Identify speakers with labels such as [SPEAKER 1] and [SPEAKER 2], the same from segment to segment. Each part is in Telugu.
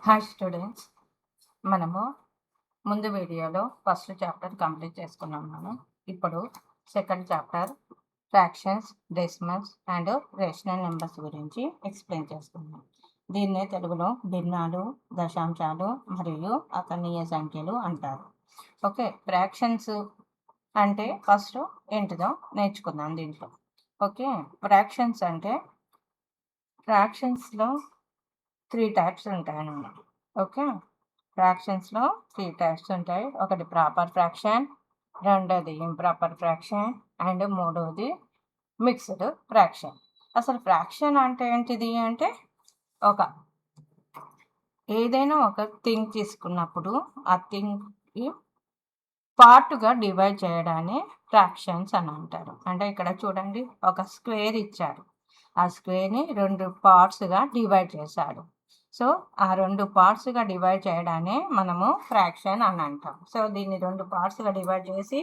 [SPEAKER 1] హాయ్ స్టూడెంట్స్, మనము ముందు వీడియోలో ఫస్ట్ చాప్టర్ కంప్లీట్ చేసుకున్నాం. ఇప్పుడు second chapter fractions, decimals and rational numbers గురించి ఎక్స్ప్లెయిన్ చేసుకున్నాం. దీన్నే తెలుగులో భిన్నాలు, దశాంశాలు మరియు అకర్ణీయ సంఖ్యలు అంటారు. ఓకే, ఫ్రాక్షన్స్ అంటే ఫస్ట్ ఏంటిదో నేర్చుకుందాం దీంట్లో. ఓకే, ఫ్రాక్షన్స్లో 3 టైప్స్ ఉంటాయన్నమాట. ఓకే, ఫ్రాక్షన్స్లో 3 టైప్స్ ఉంటాయి. ఒకటి ప్రాపర్ ఫ్రాక్షన్, రెండోది ఇంప్రాపర్ ఫ్రాక్షన్ అండ్ మూడోది మిక్స్డ్ ఫ్రాక్షన్. అసలు ఫ్రాక్షన్ అంటే ఏంటిది అంటే ఏదైనా ఒక థింగ్ తీసుకున్నప్పుడు ఆ థింగ్కి పార్ట్గా డివైడ్ చేయడాన్ని ఫ్రాక్షన్స్ అని అంటారు. అంటే ఇక్కడ చూడండి, ఒక స్క్వేర్ ఇచ్చారు, ఆ స్క్వేర్ని 2 పార్ట్స్గా డివైడ్ చేశాడు. సో ఆ 2 పార్ట్స్గా డివైడ్ చేయడాన్ని మనము ఫ్రాక్షన్ అని అంటాం. సో దీన్ని 2 పార్ట్స్గా డివైడ్ చేసి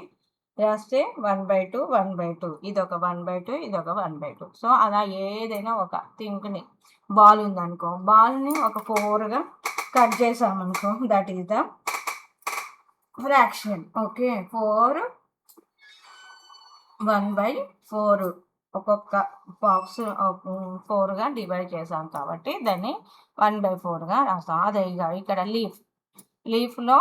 [SPEAKER 1] రాస్తే 1/2 1/2, ఇదొక 1/2, ఇదొక 1/2. సో అలా ఏదైనా ఒక థింగ్ని, బాల్ ఉందనుకో, బాల్ని ఒక 4గా కట్ చేసామనుకో, that is the fraction. Okay, 1/4 ఒక్కొక్క బాక్స్ 4గా డివైడ్ చేసాం కాబట్టి దాన్ని 1/4గా రాస్తాం. అదే ఇక్కడ లీఫ్లో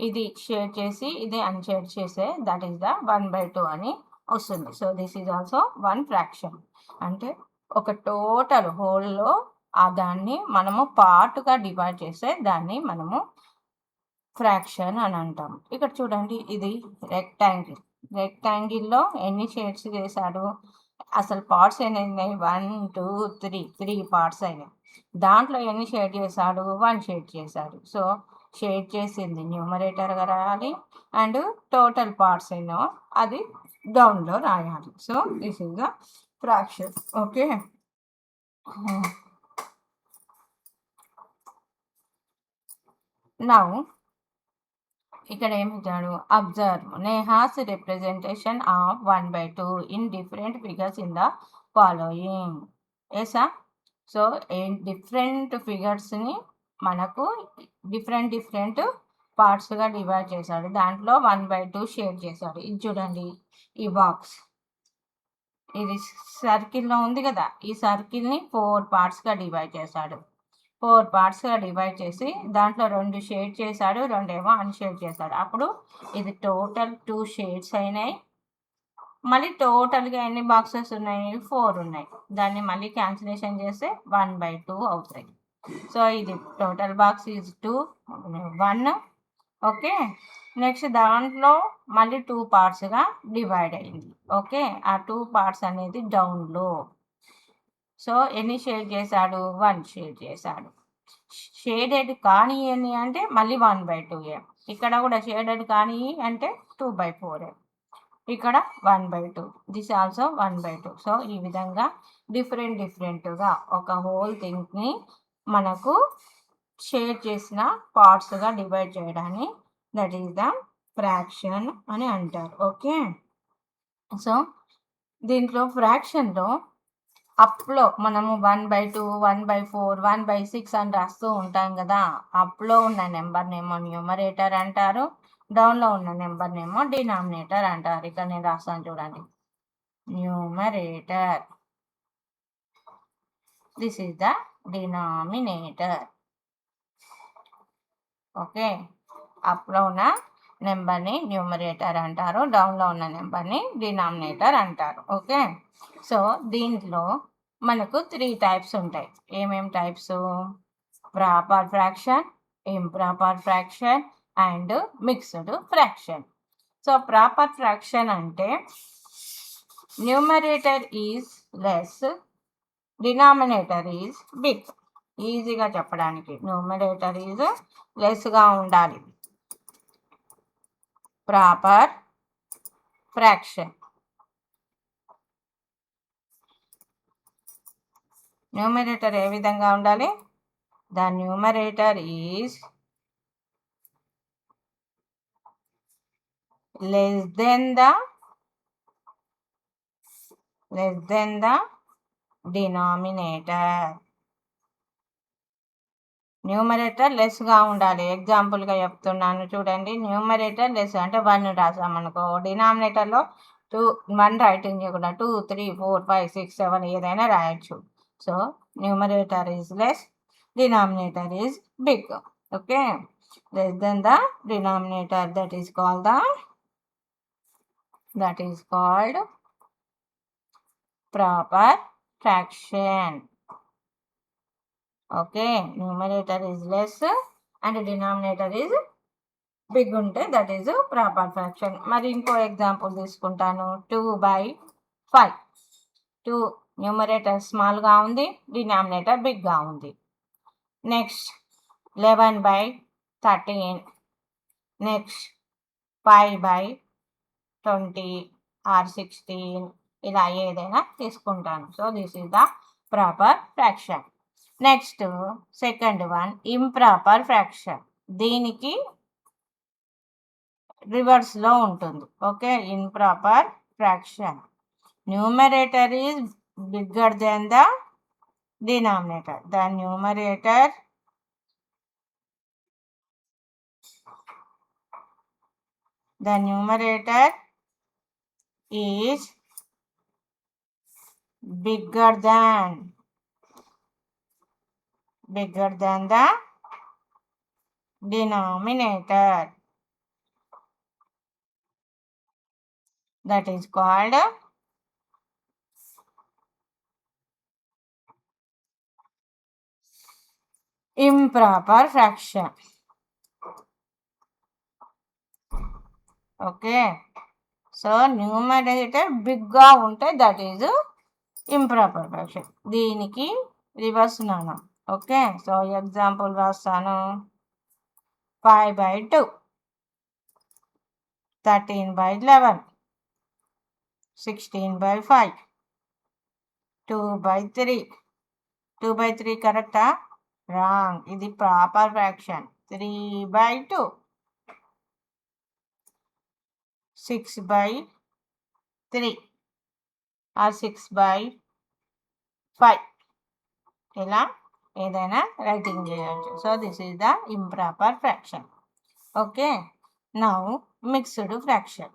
[SPEAKER 1] ఇది షేడ్ చేసి ఇది అన్షేడ్ చేసే, దట్ ఈస్ ద 1/2 అని వస్తుంది. So this is also 1 fraction. అంటే ఒక టోటల్ హోల్లో దాన్ని మనము పార్ట్గా డివైడ్ చేస్తే దాన్ని మనము ఫ్రాక్షన్ అని అంటాం. ఇక్కడ చూడండి, ఇది రెక్టాంగిల్లో ఎన్ని షేడ్స్ చేశాడు? అసలు పార్ట్స్ ఎన్ని ఉన్నాయి? 1 2 3 పార్ట్స్ అయినాయి. దాంట్లో ఎన్ని షేడ్ చేశాడు? 1 షేడ్ చేశాడు. సో షేడ్ చేసింది న్యూమరేటర్గా రాయాలి అండ్ టోటల్ పార్ట్స్ ఎన్నో అది డౌన్లో రాయాలి. So this is the fraction. Okay, now ఇక్కడ ఏమిచ్చాడు? Observe Neha's representation of 1/2 in different figures in the following. ఏసా? సో డిఫరెంట్ ఫిగర్స్ని మనకు డిఫరెంట్ పార్ట్స్గా డివైడ్ చేశాడు. దాంట్లో 1/2 షేడ్ చేశాడు. ఇది చూడండి, ఈ బాక్స్ ఇది సర్కిల్లో ఉంది కదా, ఈ సర్కిల్ని 4 పార్ట్స్గా డివైడ్ చేశాడు. 4 పార్ట్స్గా డివైడ్ చేసి దాంట్లో 2 షేడ్ చేశాడు, 2 ఏమో అన్షేడ్ చేశాడు. అప్పుడు ఇది టోటల్ 2 షేడ్స్ అయినాయి. మళ్ళీ టోటల్గా ఎన్ని బాక్సెస్ ఉన్నాయి? 4 ఉన్నాయి. దాన్ని మళ్ళీ క్యాన్సిలేషన్ చేస్తే 1/2 అవుతాయి. సో ఇది total box is 1. Okay, next దాంట్లో మళ్ళీ 2 పార్ట్స్గా డివైడ్ అయింది. ఓకే, ఆ 2 పార్ట్స్ అనేది డౌన్లో. సో ఎన్ని షేడ్ చేశాడు? 1 షేడ్ చేశాడు. షేడెడ్ కానీ ఎన్ని అంటే మళ్ళీ 1/2. ఇక్కడ కూడా షేడెడ్ కానీ అంటే 2/4. ఇక్కడ 1/2. This also 1/2. సో ఈ విధంగా డిఫరెంట్గా ఒక హోల్ థింగ్ని మనకు షేడ్ చేసిన పార్ట్స్గా డివైడ్ చేయడాన్ని దట్ ఈస్ ద ఫ్రాక్షన్ అని అంటారు. ఓకే, సో దీంట్లో ఫ్రాక్షన్లో అప్లో మనము 1/2, 1/4, 1/6 అని రాస్తూ ఉంటాం కదా. అప్లో ఉన్న నెంబర్నేమో న్యూమరేటర్ అంటారు, డౌన్లో ఉన్న నెంబర్నేమో డినామినేటర్ అంటారు. ఇక్కడ నేను రాస్తాను చూడండి, numerator, this is the denominator. Okay, అప్లో ఉన్న నెంబర్ని న్యూమరేటర్ అంటారు, డౌన్లో ఉన్న నెంబర్ని డినామినేటర్ అంటారు. ఓకే, సో దీంట్లో మనకు 3 టైప్స్ ఉంటాయి. ఏమేం types? Proper fraction, improper fraction and mixed fraction. So proper fraction అంటే numerator is less, denominator is big. ఈజీగా చెప్పడానికి న్యూమరేటర్ ఈజ్ లెస్గా ఉండాలి. ప్రాపర్ ఫ్రాక్షన్, న్యూమరేటర్ ఏ విధంగా ఉండాలి? The numerator is less than the denominator. Numerator లెస్గా ఉండాలి. ఎగ్జాంపుల్గా చెప్తున్నాను చూడండి. న్యూమరేటర్ లెస్ అంటే 1 రాసామనుకో, డినామినేటర్లో 1 రైటింగ్ చేయకుండా 2, 3, 4, 5, 6, 7 ఏదైనా రాయొచ్చు. So numerator is less, denominator is big. Okay, less than the denominator, that is called proper fraction. Okay, numerator is less and denominator is big ఉంటే that is proper fraction. మరి ఇంకో ఎగ్జాంపుల్ తీసుకుంటాను. 2/5. 2 న్యూమరేటర్ స్మాల్గా ఉంది, డినామినేటర్ బిగ్గా ఉంది. నెక్స్ట్ 11/13. నెక్స్ట్ 5/20 ఆర్ 16, ఇలా ఏదైనా తీసుకుంటాను. So this is the proper fraction. Next second one improper fraction. దీనికి రివర్స్లో ఉంటుంది. Okay, improper fraction. Numerator is bigger than the denominator. The numerator is bigger than the denominator. That is called improper fraction. Okay, so numerator బిగ్గా ఉంటే దట్ ఈజ్ ఇంప్రాపర్ ఫ్రాక్షన్. దీనికి రివర్స్ నానా. ఓకే, సో ఎగ్జాంపుల్ రాస్తాను. 5/2, 13/11, 16/5, 2/3. 2/3 కరెక్టా? రాంగ్, ఇది ప్రాపర్ ఫ్రాక్షన్. 3/2, 6/3 ఆర్ 6/5, ఇలా ఏదైనా రైటింగ్ చేయొచ్చు. So this is the improper fraction. Okay, now mixed fraction.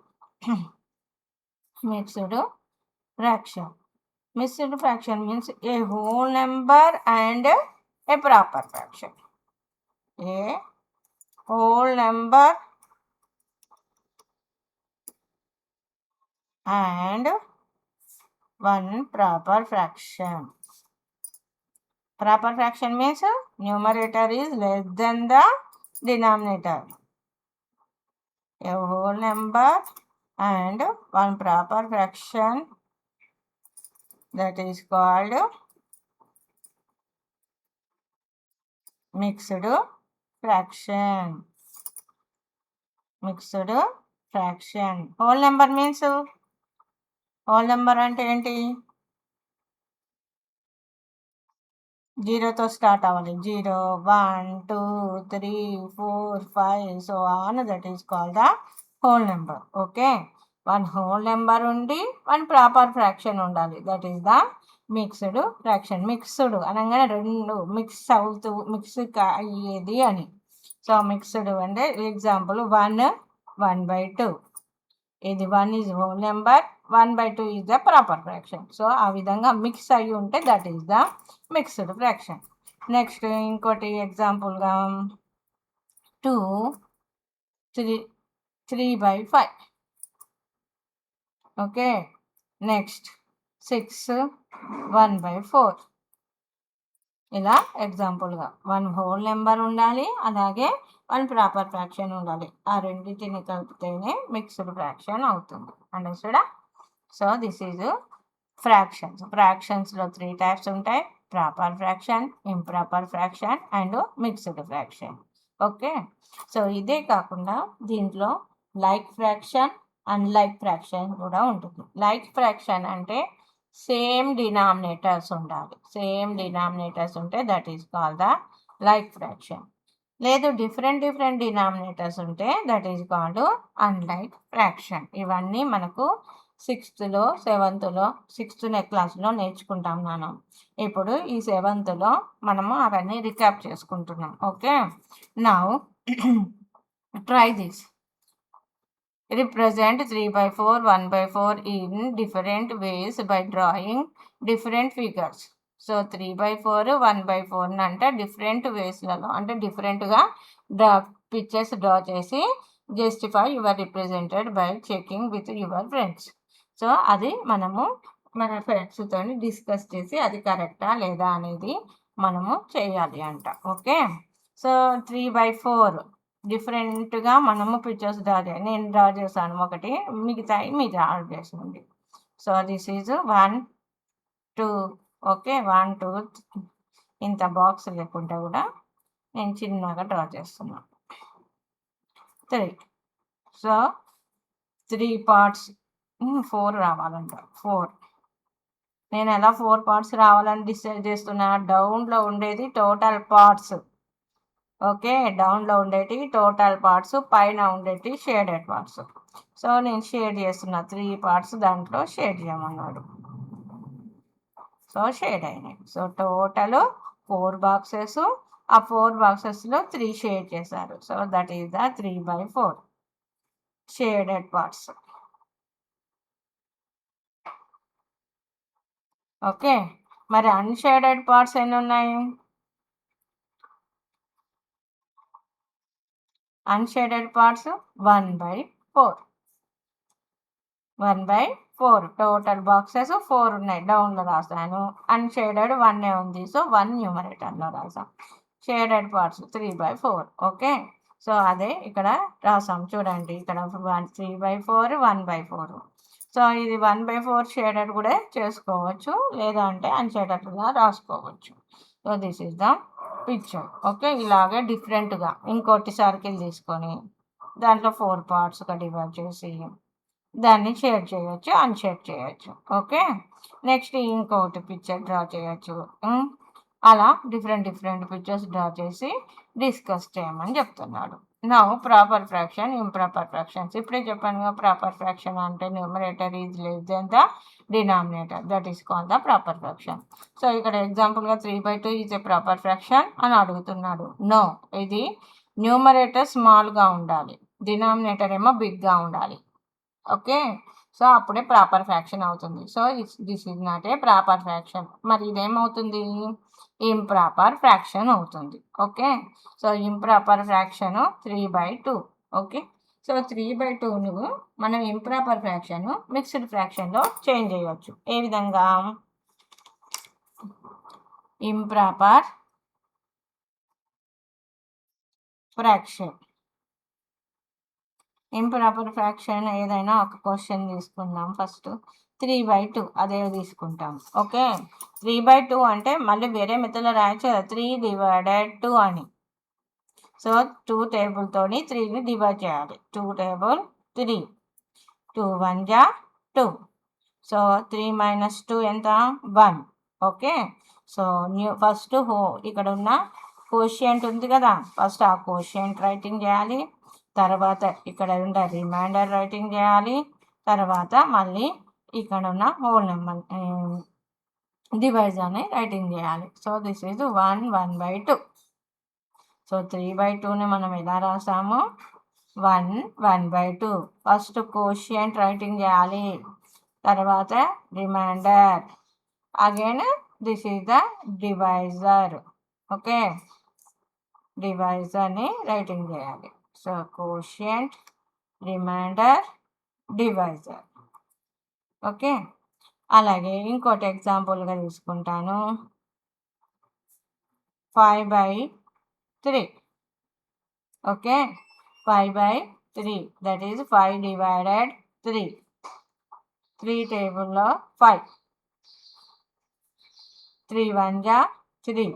[SPEAKER 1] Mixed fraction means a whole number and a proper fraction. A whole number and one proper fraction. Proper fraction means numerator is less than the denominator. A whole number and one proper fraction, that is called mixed fraction. Whole number means, whole number అంటే ఏంటి? 0తో స్టార్ట్ అవ్వాలి. 0, 1, 2, 3, 4, 5 so on, that is called the whole number. Okay, one whole number ఉండి వన్ ప్రాపర్ ఫ్రాక్షన్ ఉండాలి. That is the mixed fraction. Mixed అనగానే రెండు మిక్స్ అయ్యేది అని. సో మిక్స్డ్ అంటే ఎగ్జాంపుల్ 1/2. ఇది 1 is whole number, 1/2 is the proper fraction. So ఆ విధంగా మిక్స్ అయ్యి ఉంటే that is the mixed fraction. Next ఇంకోటి ఎగ్జాంపుల్గా 3/5. Okay, next 6 1/4. ఇలా ఎగ్జాంపుల్గా వన్ హోల్ నెంబర్ ఉండాలి, అలాగే వన్ ప్రాపర్ ఫ్రాక్షన్ ఉండాలి. ఆ రెండింటిని కలిపితేనే మిక్స్డ్ ఫ్రాక్షన్ అవుతుంది. అండర్స్టూడా? So this is fractions. ఫ్రాక్షన్స్లో 3 టైప్స్ ఉంటాయి: proper fraction, improper fraction and mixed fraction. Okay, so ఇదే కాకుండా దీంట్లో లైక్ ఫ్రాక్షన్, అన్లైక్ ఫ్రాక్షన్ కూడా ఉంటుంది. లైక్ ఫ్రాక్షన్ అంటే సేమ్ డినామినేటర్స్ ఉండాలి. సేమ్ డినామినేటర్స్ ఉంటే that is called the like fraction. లేదు డిఫరెంట్ డినామినేటర్స్ ఉంటే that is called unlike fraction. ఇవన్నీ మనకు సిక్స్త్లో, సెవెంత్లో, సిక్స్త్ క్లాస్లో నేర్చుకుంటాం మనం. ఇప్పుడు ఈ సెవెంత్లో మనము అవన్నీ రికాప్ చేసుకుంటున్నాం. Okay, now try this. Represent 3/4, 1/4 in different ways by drawing different figures. So 3/4, 1/4 అంటే డిఫరెంట్ వేస్లలో, అంటే డిఫరెంట్గా పిక్చర్స్ డ్రా చేసి justify your represented by checking with your friends. So అది మనము మన ఫ్రెండ్స్తో డిస్కస్ చేసి అది కరెక్టా లేదా అనేది మనము చేయాలి అంట. ఓకే, సో 3/4 డిఫరెంట్గా మనము పిక్చర్స్ డ్రా చేయాలి. నేను డ్రా చేశాను ఒకటి, మిగతాయి మీరు డ్రా చేసింది. So this is 1, 2. ఓకే, 1, 2 ఇంత బాక్స్ లేకుండా కూడా నేను చిన్నగా డ్రా చేస్తున్నాను. 3. So 3 parts, 4 రావాలంట. 4 నేను ఎలా 4 పార్ట్స్ రావాలని డిసైడ్ చేస్తున్నా? డౌన్లో ఉండేది టోటల్ పార్ట్స్. ఓకే, డౌన్లో ఉండేటి టోటల్ పార్ట్స్, పైన ఉండేటి షేడెడ్ పార్ట్స్. సో నేను షేడ్ చేస్తున్నా 3 పార్ట్స్, దాంట్లో షేడ్ చేయమన్నాడు. సో షేడ్ అయినాయి. సో టోటల్ 4 బాక్సెస్, ఆ 4 బాక్సెస్లో 3 షేడ్ చేశారు. So that is the 3/4 shaded parts. Okay, మరి అన్షేడెడ్ పార్ట్స్ ఎన్ని ఉన్నాయి? Unshaded parts 1/4. 1/4 టోటల్ బాక్సెస్ 4 ఉన్నాయి, డౌన్లో రాసాను. అన్షేడెడ్ 1 ఉంది, సో 1 న్యూమరేటర్లో రాసాం. Shaded parts 3/4. ఓకే, సో అదే ఇక్కడ రాసాం చూడండి. ఇక్కడ 3/4, 1/4. సో ఇది 1/4 షేడెడ్ కూడా చేసుకోవచ్చు, లేదా అంటే అన్షేడెడ్గా రాసుకోవచ్చు. So this is the picture. Okay, ఇలాగే డిఫరెంట్గా ఇంకోటి సర్కిల్ తీసుకొని దాంట్లో 4 పార్ట్స్గా డివైడ్ చేసి దాన్ని షేడ్ చేయొచ్చు, అన్షేడ్ చేయొచ్చు. ఓకే, నెక్స్ట్ ఇంకొకటి పిక్చర్ డ్రా చేయొచ్చు. అలా డిఫరెంట్ పిక్చర్స్ డ్రా చేసి డిస్కస్ చేయమని చెప్తున్నాడు. Now proper fraction, improper fractions. ఇప్పుడే చెప్పాను, ప్రాపర్ ఫ్రాక్షన్ అంటే numerator is less than the denominator, that is called the proper fraction. So ఇక్కడ ఎగ్జాంపుల్గా 3/2 ఈజ్ ఏ ప్రాపర్ ఫ్రాక్షన్ అని అడుగుతున్నాడు. నో, ఇది న్యూమరేటర్ స్మాల్గా ఉండాలి, డినామినేటర్ ఏమో బిగ్గా ఉండాలి. ఓకే, సో అప్పుడే ప్రాపర్ ఫ్రాక్షన్ అవుతుంది. So this is not a proper fraction. మరి ఇదేమవుతుంది? ఇంప్రాపర్ ఫ్రాక్షన్ అవుతుంది. Okay, so improper fraction 3/2. Okay, so 3/2ను మనం ఇంప్రాపర్ ఫ్రాక్షన్ మిక్స్డ్ ఫ్రాక్షన్లో చేంజ్ చేయవచ్చు. ఏ విధంగా? ఇంప్రాపర్ ఫ్రాక్షన్, ఇంప్రాపర్ ఫ్రాక్షన్ ఏదైనా ఒక క్వశ్చన్ తీసుకుందాం. ఫస్ట్ 3/2 అదే తీసుకుంటాం. ఓకే, 3/2 అంటే మళ్ళీ వేరే మెథడ్లో రాయొచ్చు కదా, 3/2 అని. సో 2 టేబుల్తో 3ని డివైడ్ చేయాలి. 2 టేబుల్ 3, 2 1 జా 2. సో 3 - 2 ఎంత? 1. ఓకే, సో ఫస్ట్ ఇక్కడ ఉన్న కోషియంట్ ఉంది కదా, ఫస్ట్ ఆ కోషియంట్ రైటింగ్ చేయాలి. తర్వాత ఇక్కడ ఉన్న రిమైండర్ రైటింగ్ చేయాలి. తర్వాత మళ్ళీ ఇక్కడ ఉన్న హోల్ నెంబర్ డివైజ్ అని రైటింగ్ చేయాలి. So this is 1, 1/2. సో 3/2ని మనం ఎలా రాసాము? 1, 1/2. ఫస్ట్ కోషియంట్ రైటింగ్ చేయాలి, తర్వాత remainder, again this is the divisor. Okay, డివైజర్ని రైటింగ్ చేయాలి. So quotient, remainder, divisor. Okay, అలాగే ఇంకోటి ఎగ్జాంపుల్గా తీసుకుంటాను. 5/3. Okay, 5/3 that is 5 divided 3. 3 టేబుల్లో 5, 3 1 జా 3,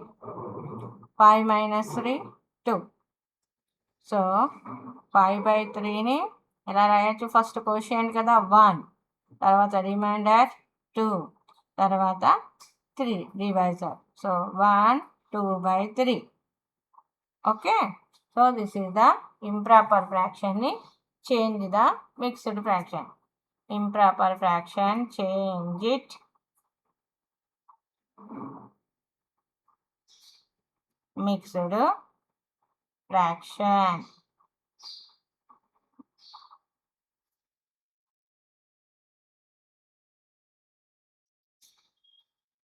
[SPEAKER 1] 5 - 3 2. సో 5/3ని ఎలా రాయొచ్చు? ఫస్ట్ కోషియంట్ కదా 1, తర్వాత రిమైండర్ 2, తర్వాత 3 divisor. So 1, 2/3. Okay, so this is the improper ఫ్రాక్షన్ని change the mixed fraction. improper fraction, change it mixed fraction.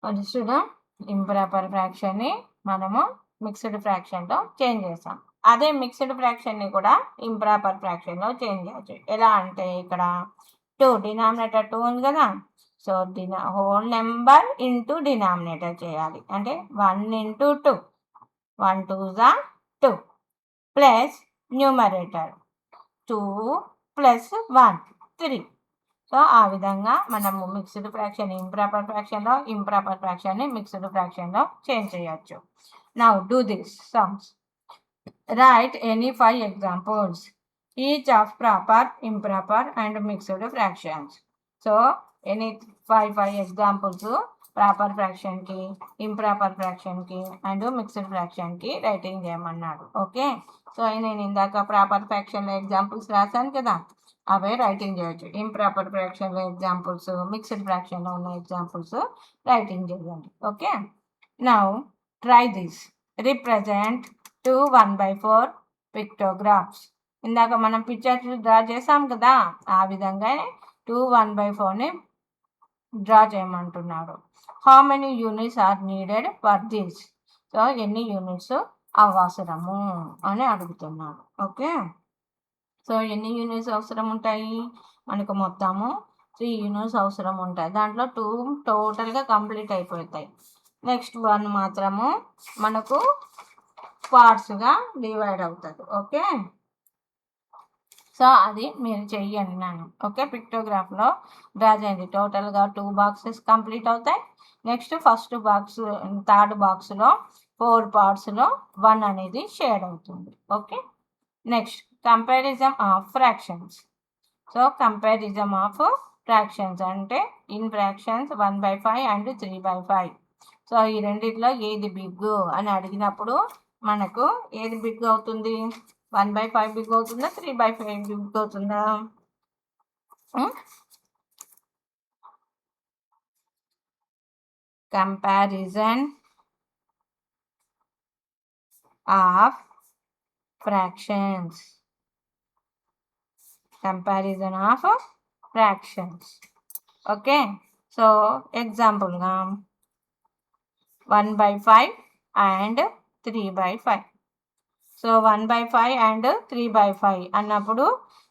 [SPEAKER 1] First improper ఫ్రాక్షన్ని మనము మిక్స్డ్ ఫ్రాక్షన్లో చేంజ్ చేస్తాం. అదే మిక్స్డ్ ఫ్రాక్షన్ని కూడా ఇంప్రాపర్ ఫ్రాక్షన్లో చేంజ్ చేయొచ్చు. ఎలా అంటే ఇక్కడ 2 డినామినేటర్ 2 ఉంది కదా, so whole number into denominator చేయాలి. అంటే 1 into 2, 1 2s are 2 plus numerator 2 plus 1 3. So ఆ విధంగా మనము మిక్స్డ్ ఫ్రాక్షన్ ఇంప్రాపర్ ఫ్రాక్షన్ని మిక్స్డ్ ఫ్రాక్షన్లో చేంజ్ చేయొచ్చు. Now do this sums. Write any 5 examples each of proper, improper and mixed fractions. So any 5 examples proper ఫ్రాక్షన్కి, ఇంప్రాపర్ ఫ్రాక్షన్కి అండ్ మిక్స్డ్ ఫ్రాక్షన్కి రైటింగ్ చేయమన్నాడు. ఓకే, సో నేను ఇందాక ప్రాపర్ ఫ్రాక్షన్లో ఎగ్జాంపుల్స్ రాశాను కదా, అవే రైటింగ్ చేయొచ్చు. ఇంప్రాపర్ ఫ్రాక్షన్లో ఎగ్జాంపుల్స్, మిక్స్డ్ ఫ్రాక్షన్లో ఉన్న ఎగ్జాంపుల్స్ రైటింగ్ చేయండి. Okay, now try this. Represent 2 1/4 pictographs. ఇందాక మనం పిక్చర్స్ డ్రా చేసాం కదా, ఆ విధంగా 2 1/4ని డ్రా చేయమంటున్నాడు. How many units are needed for this? So ఎన్ని యూనిట్స్ అవసరము అని అడుగుతున్నాడు. ఓకే, సో ఎన్ని యూనిట్స్ అవసరం ఉంటాయి మనకు? మొత్తము 3 యూనిట్స్ అవసరం ఉంటాయి. దాంట్లో 2 టోటల్గా కంప్లీట్ అయిపోతాయి. నెక్స్ట్ 1 మాత్రము మనకు పార్ట్స్గా డివైడ్ అవుతుంది. ఓకే, సో అది మీరు చెయ్యండి నన్ను. ఓకే, పిక్టోగ్రాఫ్లో డ్రా చేయండి. టోటల్గా 2 బాక్సెస్ కంప్లీట్ అవుతాయి. నెక్స్ట్ ఫస్ట్ బాక్స్, థర్డ్ బాక్స్లో 4 పార్ట్స్లో 1 అనేది షేడ్ అవుతుంది. Okay, next comparison of fractions. So comparison of fractions అంటే ఇన్ ఫ్రాక్షన్స్ 1/5 అండ్ 3/5. సో ఈ రెండిట్లో ఏది బిగ్ అని అడిగినప్పుడు మనకు ఏది బిగ్ అవుతుంది? 1/5 బిగ్ అవుతుందా, 3/5 బిగ్ అవుతుందా? Comparison of fractions. Comparison of fractions. Okay, so example 1/5 and 3/5. So 1/5 and 3/5 అన్నప్పుడు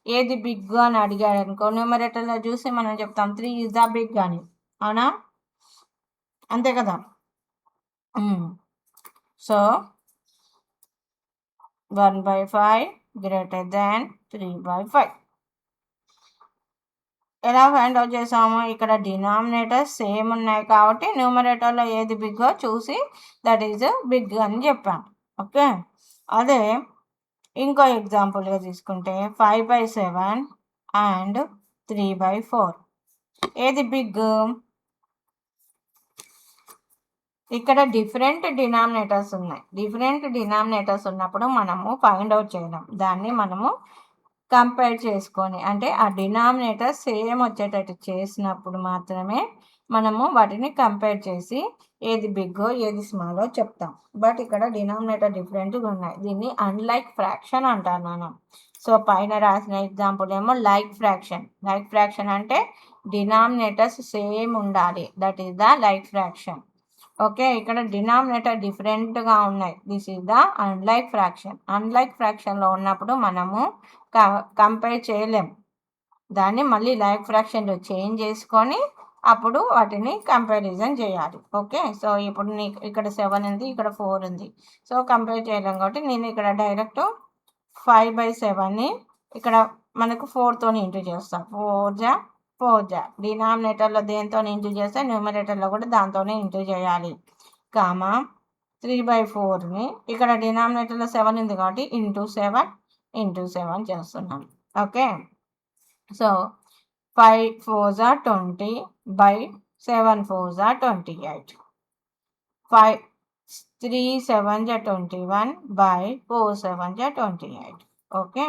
[SPEAKER 1] ఏది బిగ్ అని అడిగాడు అనుకో, న్యూమరేటర్లో చూసి మనం చెప్తాం 3 ఈజ్ ద బిగ్ అని. అవునా? అంతే కదా. So 1/5 greater than 3/5. ఎలా ఫైండ్ అవుట్ చేసాము? ఇక్కడ డినామినేటర్స్ సేమ్ ఉన్నాయి కాబట్టి న్యూమరేటర్లో ఏది బిగ్గో చూసి దట్ ఈజ్ బిగ్ అని చెప్పాను. ఓకే, అదే ఇంకో ఎగ్జాంపుల్గా తీసుకుంటే 5/7 అండ్ 3/4. ఏది బిగ్? ఇక్కడ డిఫరెంట్ డినామినేటర్స్ ఉన్నాయి. డిఫరెంట్ డినామినేటర్స్ ఉన్నప్పుడు మనము ఫైండ్ అవుట్ చేయడం, దాన్ని మనము కంపేర్ చేసుకొని, అంటే ఆ డినామినేటర్ సేమ్ వచ్చేటట్టు చేసినప్పుడు మాత్రమే మనము వాటిని కంపేర్ చేసి ఏది బిగ్గో ఏది స్మాలో చెప్తాం. బట్ ఇక్కడ డినామినేటర్ డిఫరెంట్గా ఉన్నాయి. దీన్ని అన్లైక్ ఫ్రాక్షన్ అంటాను మనం. సో పైన రాసిన ఎగ్జాంపుల్ ఏమో లైక్ ఫ్రాక్షన్. లైక్ ఫ్రాక్షన్ అంటే డినామినేటర్స్ సేమ్ ఉండాలి, that is the like fraction. Okay, ఇక్కడ డినామినేటర్ డిఫరెంట్గా ఉన్నాయి, this is the unlike fraction. Unlike ఫ్రాక్షన్లో ఉన్నప్పుడు మనము కంపేర్ చేయలేం, దాన్ని మళ్ళీ లైక్ ఫ్రాక్షన్లో చేంజ్ చేసుకొని అప్పుడు వాటిని కంపారిజన్ చేయాలి. ఓకే, సో ఇప్పుడు నీకు ఇక్కడ 7 ఉంది, ఇక్కడ 4 ఉంది. సో కంపేర్ చేయలేం కాబట్టి నేను ఇక్కడ డైరెక్ట్ 5/7ని ఇక్కడ మనకు 4తో ఇంటూ చేస్తాం. 4 డినామినేటర్లో దేంతో ఇంటూ చేస్తే న్యూమరేటర్లో కూడా దాంతోనే ఇంటూ చేయాలి. కామా 3/4ని ఇక్కడ డినామినేటర్లో 7 ఉంది కాబట్టి ఇంటూ 7 చేస్తున్నాం. Okay, so 5 4s are 20 by 7 4s are 28. 3 7s are 21 by 4 7s are 28. Okay,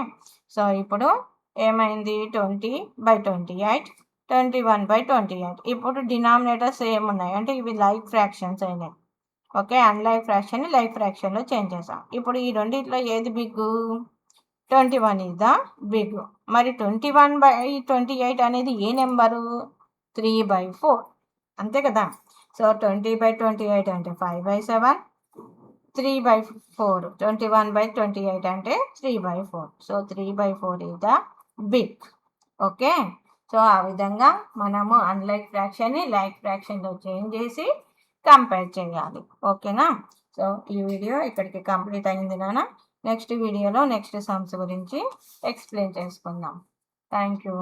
[SPEAKER 1] so ఇప్పుడు ఏమైంది? 20/28 21/28. ఇప్పుడు డినామినేటర్ సేమ్ ఉన్నాయి, అంటే ఇవి లైక్ ఫ్రాక్షన్స్ అయినాయి. ఓకే, అన్లైక్ ఫ్రాక్షన్ లైక్ ఫ్రాక్షన్లో చేంజ్ చేసాం. ఇప్పుడు ఈ రెండిట్లో ఏది బిగ్? 21 is the big. మరి 21/28 అనేది ఏ నెంబరు? 3/4, అంతే కదా. సో 20/28 అంటే 5/7, 3/4, 21/28 అంటే 3/4. So 3/4 is the big. Okay, so ఆ విధంగా మనము అన్లైక్ ఫ్రాక్షన్ని లైక్ ఫ్రాక్షన్లో చేంజ్ చేసి కంపేర్ చేయాలి. ఓకేనా. సో ఈ వీడియో ఇక్కడికి కంప్లీట్ అయింది నాన్న. నెక్స్ట్ వీడియోలో నెక్స్ట్ సమ్స్ గురించి ఎక్స్ప్లెయిన్ చేసుకుందాం. Thank you.